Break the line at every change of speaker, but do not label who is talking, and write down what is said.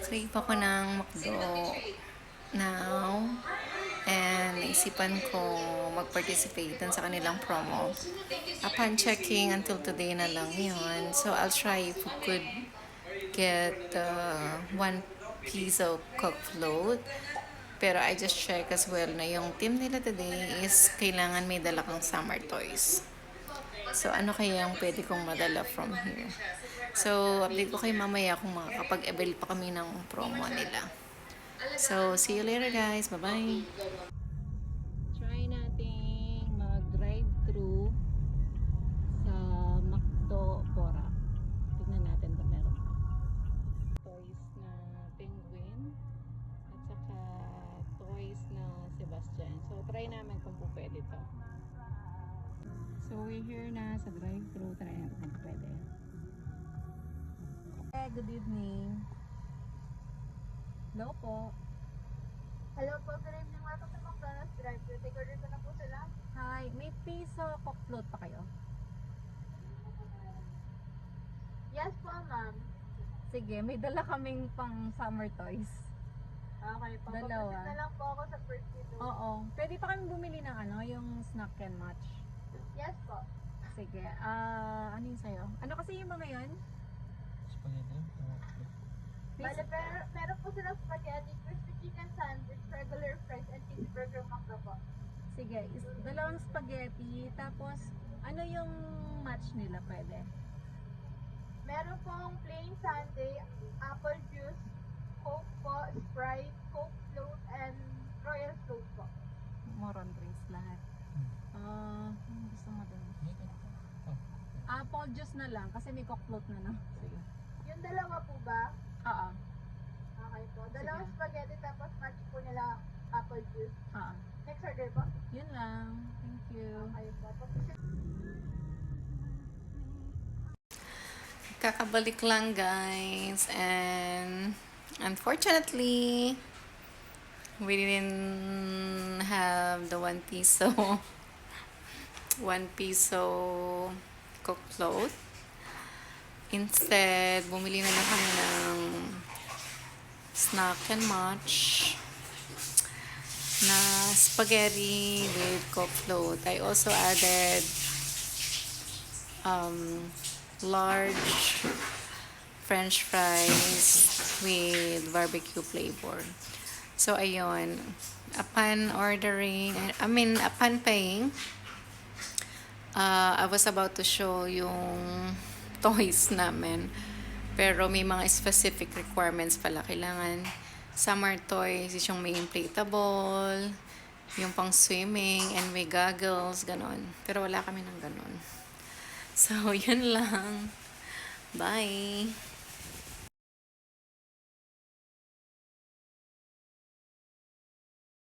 Crave ako ng McDo now. And naisipan ko mag-participate dun sa kanilang promo. Upon checking, until today na lang yun. So, I'll try if we could get one piece of cooked float. Pero I just check as well na yung team nila today is kailangan may dala kang summer toys. So, ano kaya yung pwede kong madala from here? So, update ko kayo mamaya kung makakapag-avail pa kami ng promo nila. So, see you later guys. Bye-bye! Try nating mag-drive-thru sa McDo Pora. Tignan natin kung meron pa. Toys na penguin at saka toys na Sebastian. So, try namin kung po pwede to. So, we're here na sa drive-thru. Try natin kung pwede. Good evening. Hello po.
Hello po, good evening. Welcome to McDonald's drive-thru. Take order ko na po sila.
Hi, may piso coke float pa kayo?
Yes po, ma'am.
Sige, may dala kaming pang summer toys.
Okay po.
Dalawa.
Papasit na lang po ako sa first window.
Oo. Pwede pa kami bumili ng yung snack and match.
Yes po.
Sige. Ano yung sa'yo? Ano kasi yung mga yun?
Spaghetti?
Bale, pero meron po silang spaghetti, crispy chicken sandwich, regular fries, and cheeseburger McDo po.
Sige. Dalawang spaghetti. Tapos, ano yung match nila pwede?
Meron pong plain sundae, apple juice, Coke po, Sprite, Coke float, and Royal float po.
Moron drinks lahat. Ano gusto mo dun?
Oh.
Apple juice na lang kasi may coke float na, no? Sige.
Yung dalawa po ba?
Oo.
Okay po. Dalawang
Sige.
spaghetti, tapos match po nila apple juice.
Oo.
Next order po.
Yun lang. Thank you.
Okay po. Papasit.
Kakabalik lang guys, and unfortunately we didn't have the 1 piso 1 piso coke float. Instead, bumili na lang kami ng snack and match na spaghetti with coke float. I also added large french fries with barbecue flavor. So, ayun. Upon paying, I was about to show yung toys namin. Pero may mga specific requirements pala. Kailangan summer toys, yung may inflatable, yung pang swimming, and may goggles, ganon. Pero wala kami ng ganon. So, yun lang. Bye!